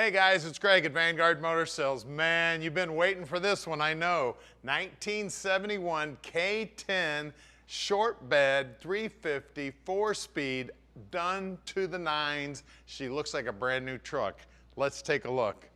Hey guys, it's Greg at Vanguard Motor Sales. Man, you've been waiting for this one, I know. 1971 K-10 short bed, 350, 4-speed, done to the nines. She looks like a brand new truck. Let's take a look.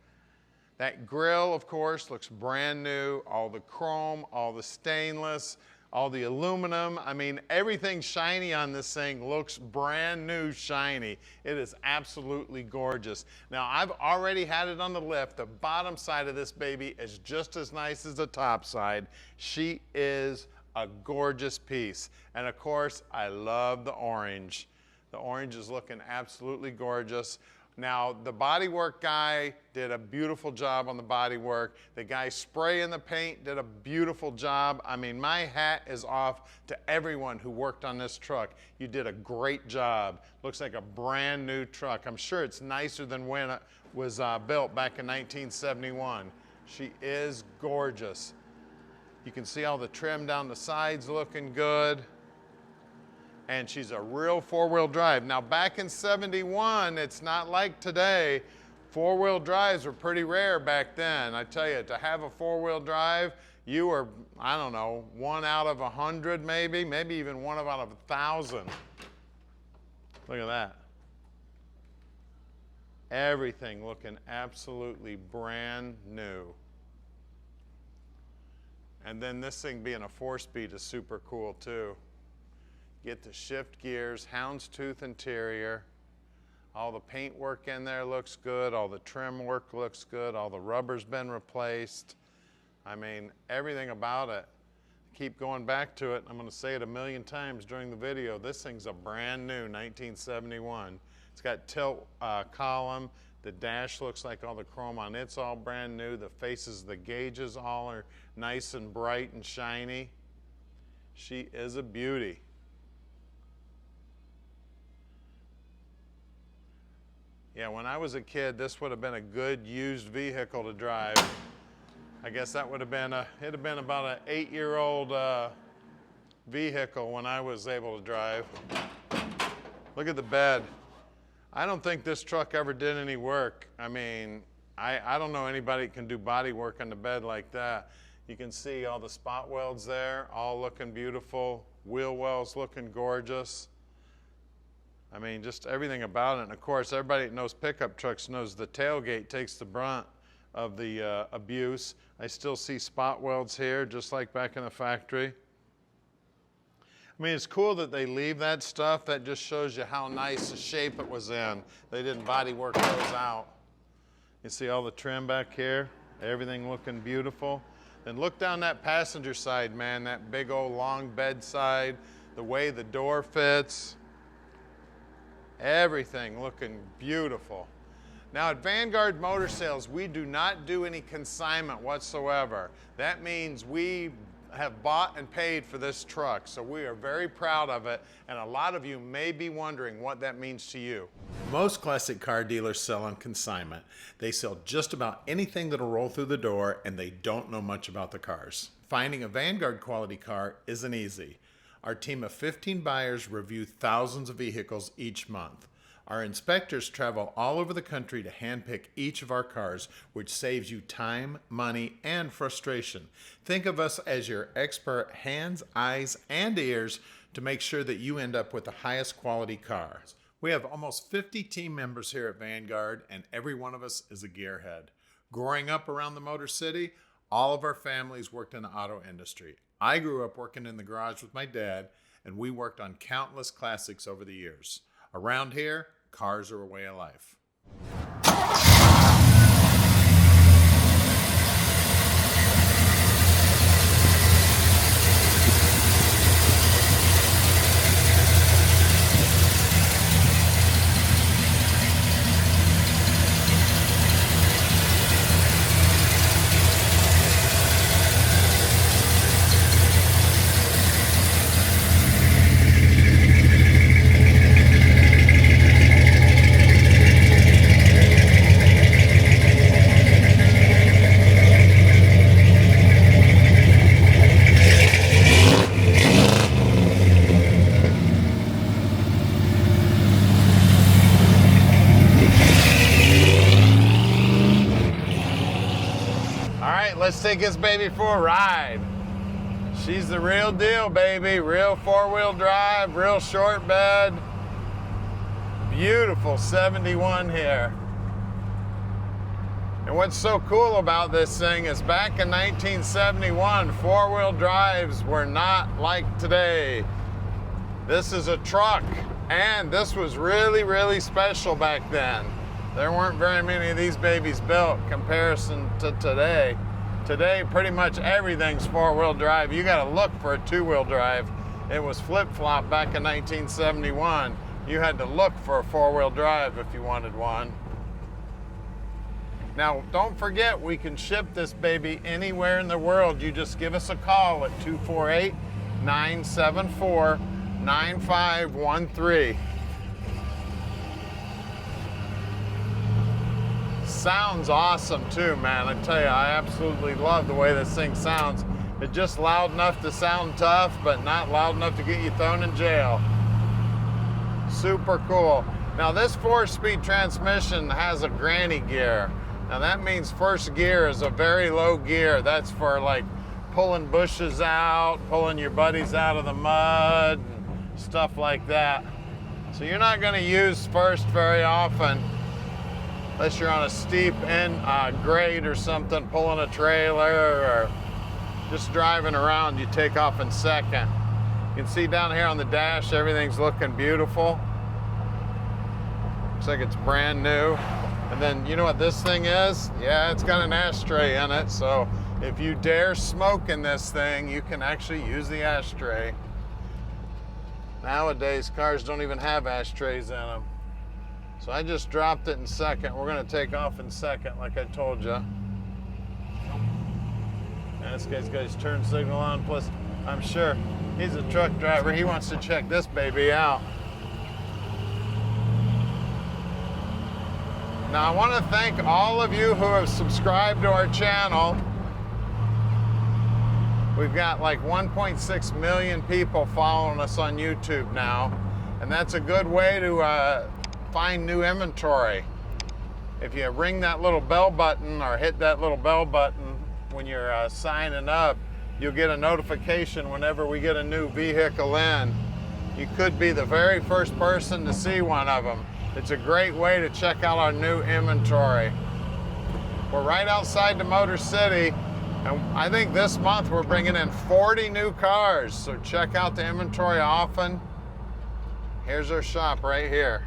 That grill, of course, looks brand new. All the chrome, all the stainless, all the aluminum. I mean, everything shiny on this thing looks brand new shiny. It is absolutely gorgeous. Now, I've already had it on the lift. The bottom side of this baby is just as nice as the top side. She is a gorgeous piece. And of course, I love the orange. The orange is looking absolutely gorgeous. Now, the bodywork guy did a beautiful job on the bodywork. The guy spraying the paint did a beautiful job. I mean, my hat is off to everyone who worked on this truck. You did a great job. Looks like a brand new truck. I'm sure it's nicer than when it was built back in 1971. She is gorgeous. You can see all the trim down the sides looking good. And she's a real four-wheel drive. Now, back in 71, it's not like today. Four-wheel drives were pretty rare back then. I tell you, to have a four-wheel drive, you were, I don't know, 1 out of 100 maybe even 1 out of 1,000. Look at that. Everything looking absolutely brand new. And then this thing being a 4-speed is super cool too. Get the shift gears, houndstooth interior. All the paint work in there looks good. All the trim work looks good. All the rubber's been replaced. I mean, everything about it. Keep going back to it. I'm going to say it a million times during the video. This thing's a brand new 1971. It's got tilt column. The dash looks like all the chrome on it's all brand new. The faces, the gauges all are nice and bright and shiny. She is a beauty. Yeah, when I was a kid, this would have been a good used vehicle to drive. I guess that would have been it'd have been about an 8-year-old vehicle when I was able to drive. Look at the bed. I don't think this truck ever did any work. I mean, I don't know anybody that can do body work on the bed like that. You can see all the spot welds there, all looking beautiful. Wheel wells looking gorgeous. I mean, just everything about it. And of course, everybody that knows pickup trucks knows the tailgate takes the brunt of the abuse. I still see spot welds here, just like back in the factory. I mean, it's cool that they leave that stuff. That just shows you how nice the shape it was in. They didn't body work those out. You see all the trim back here, everything looking beautiful. Then look down that passenger side, man, that big old long bedside, the way the door fits. Everything looking beautiful. Now at Vanguard Motor Sales, we do not do any consignment whatsoever. That means we have bought and paid for this truck, so we are very proud of it, and a lot of you may be wondering what that means to you. Most classic car dealers sell on consignment. They sell just about anything that'll roll through the door, and they don't know much about the cars. Finding a Vanguard quality car isn't easy. Our team of 15 buyers review thousands of vehicles each month. Our inspectors travel all over the country to handpick each of our cars, which saves you time, money, and frustration. Think of us as your expert hands, eyes, and ears to make sure that you end up with the highest quality car. We have almost 50 team members here at Vanguard, and every one of us is a gearhead. Growing up around the Motor City, all of our families worked in the auto industry. I grew up working in the garage with my dad, and we worked on countless classics over the years. Around here, cars are a way of life. right, let's take this baby for a ride. She's the real deal, baby. Real four-wheel drive, real short bed. Beautiful 71 here. And what's so cool about this thing is back in 1971, four-wheel drives were not like today. This is a truck, and this was really, really special back then. There weren't very many of these babies built in comparison to today. Today, pretty much everything's four-wheel drive. You gotta look for a two-wheel drive. It was flip-flop back in 1971. You had to look for a four-wheel drive if you wanted one. Now, don't forget, we can ship this baby anywhere in the world. You just give us a call at 248-974-9513. Sounds awesome too, man. I tell you, I absolutely love the way this thing sounds. It's just loud enough to sound tough, but not loud enough to get you thrown in jail. Super cool. Now this 4-speed transmission has a granny gear. Now that means first gear is a very low gear. That's for like pulling bushes out, pulling your buddies out of the mud, and stuff like that. So you're not gonna use first very often, unless you're on a steep grade or something, pulling a trailer or just driving around. You take off in second. You can see down here on the dash, everything's looking beautiful. Looks like it's brand new. And then you know what this thing is? Yeah, it's got an ashtray in it, so if you dare smoke in this thing, you can actually use the ashtray. Nowadays, cars don't even have ashtrays in them. So I just dropped it in second. We're gonna take off in second, like I told you. And this guy's got his turn signal on, plus I'm sure he's a truck driver. He wants to check this baby out. Now I wanna thank all of you who have subscribed to our channel. We've got like 1.6 million people following us on YouTube now. And that's a good way to find new inventory. If you ring that little bell button or hit that little bell button when you're signing up, you'll get a notification whenever we get a new vehicle in. You could be the very first person to see one of them. It's a great way to check out our new inventory. We're right outside the Motor City, and I think this month we're bringing in 40 new cars, so check out the inventory often. Here's our shop right here.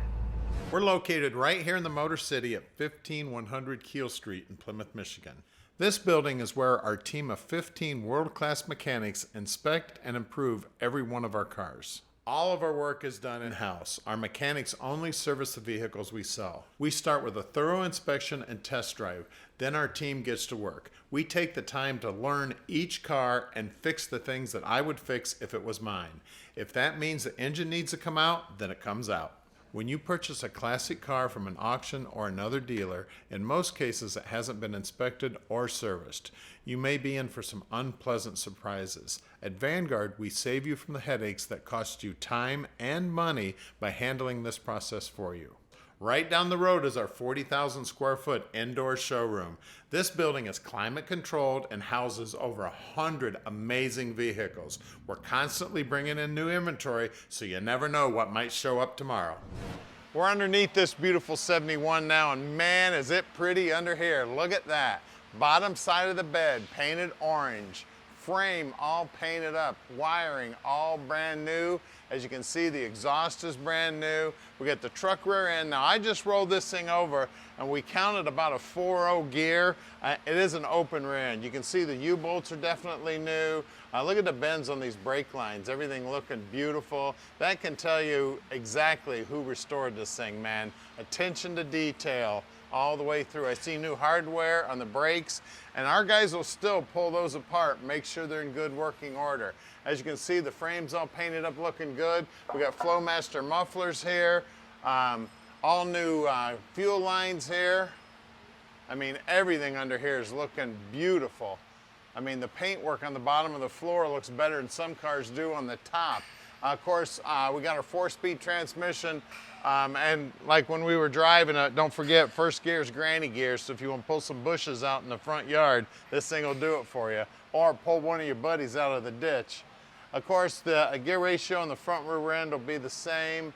We're located right here in the Motor City at 15100 Keel Street in Plymouth, Michigan. This building is where our team of 15 world-class mechanics inspect and improve every one of our cars. All of our work is done in-house. Our mechanics only service the vehicles we sell. We start with a thorough inspection and test drive. Then our team gets to work. We take the time to learn each car and fix the things that I would fix if it was mine. If that means the engine needs to come out, then it comes out. When you purchase a classic car from an auction or another dealer, in most cases it hasn't been inspected or serviced. You may be in for some unpleasant surprises. At Vanguard, we save you from the headaches that cost you time and money by handling this process for you. Right down the road is our 40,000 square foot indoor showroom. This building is climate controlled and houses over 100 amazing vehicles. We're constantly bringing in new inventory, so you never know what might show up tomorrow. We're underneath this beautiful 71 now, and man, is it pretty under here. Look at that. Bottom side of the bed, painted orange. Frame all painted up, wiring all brand new. As you can see, the exhaust is brand new. We got the truck rear end. Now I just rolled this thing over and we counted about a 4.0 gear. It is an open rear end. You can see the U-bolts are definitely new. Look at the bends on these brake lines. Everything looking beautiful. That can tell you exactly who restored this thing, man. Attention to detail all the way through. I see new hardware on the brakes, and our guys will still pull those apart, make sure they're in good working order. As you can see, the frame's all painted up looking good. We got Flowmaster mufflers here, all new fuel lines here. I mean, everything under here is looking beautiful. I mean, the paintwork on the bottom of the floor looks better than some cars do on the top. Of course, we got our 4-speed transmission. And like when we were driving it, don't forget, first gear is granny gear. So if you want to pull some bushes out in the front yard, this thing will do it for you. Or pull one of your buddies out of the ditch. Of course, the gear ratio on the front rear end will be the same.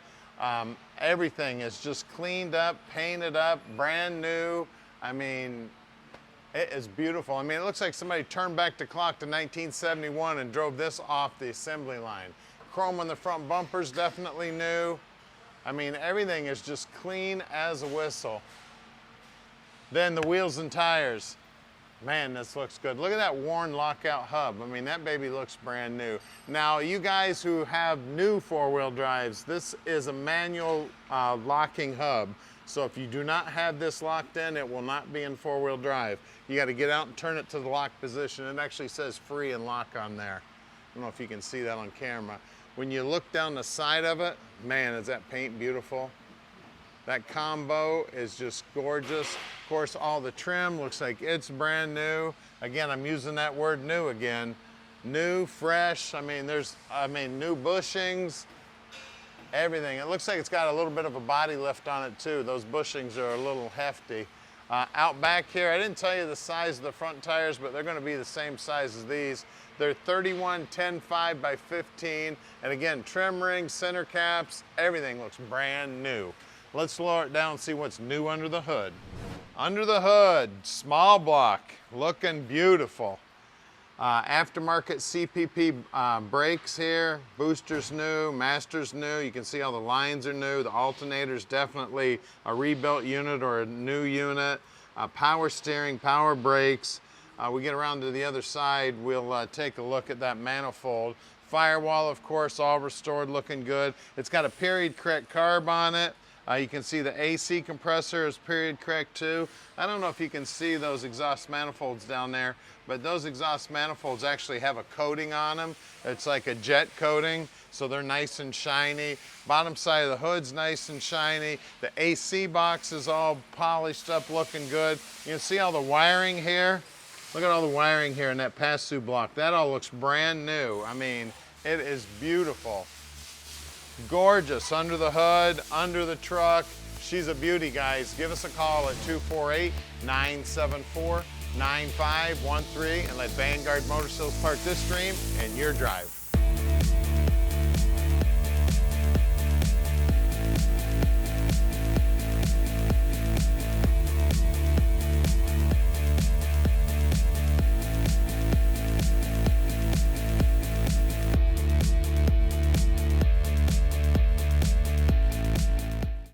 Everything is just cleaned up, painted up, brand new. I mean, it is beautiful. I mean, it looks like somebody turned back the clock to 1971 and drove this off the assembly line. Chrome on the front bumpers, definitely new. I mean, everything is just clean as a whistle. Then the wheels and tires. Man, this looks good. Look at that worn lockout hub. I mean, that baby looks brand new. Now, you guys who have new four-wheel drives, this is a manual locking hub. So if you do not have this locked in, it will not be in four-wheel drive. You got to get out and turn it to the lock position. It actually says free and lock on there. I don't know if you can see that on camera. When you look down the side of it, man, is that paint beautiful. That combo is just gorgeous. Of course, all the trim looks like it's brand new. Again, I'm using that word new again. New, fresh, I mean, new bushings, everything. It looks like it's got a little bit of a body lift on it too. Those bushings are a little hefty. Out back here, I didn't tell you the size of the front tires, but they're gonna be the same size as these. They're 31, 10, 5 by 15. And again, trim rings, center caps, everything looks brand new. Let's lower it down and see what's new under the hood. Under the hood, small block, looking beautiful. Aftermarket CPP brakes here, boosters new, masters new. You can see all the lines are new. The alternator's definitely a rebuilt unit or a new unit. Power steering, power brakes. We get around to the other side, we'll take a look at that manifold. Firewall, of course, all restored, looking good. It's got a period correct carb on it. You can see the AC compressor is period correct too. I don't know if you can see those exhaust manifolds down there, but those exhaust manifolds actually have a coating on them. It's like a jet coating, so they're nice and shiny. Bottom side of the hood's nice and shiny. The AC box is all polished up, looking good. You can see all the wiring here. Look at all the wiring here in that pass-through block. That all looks brand new. I mean, it is beautiful. Gorgeous under the hood, under the truck. She's a beauty, guys. Give us a call at 248-974-9513 and let Vanguard Motor Sales park this dream in your drive.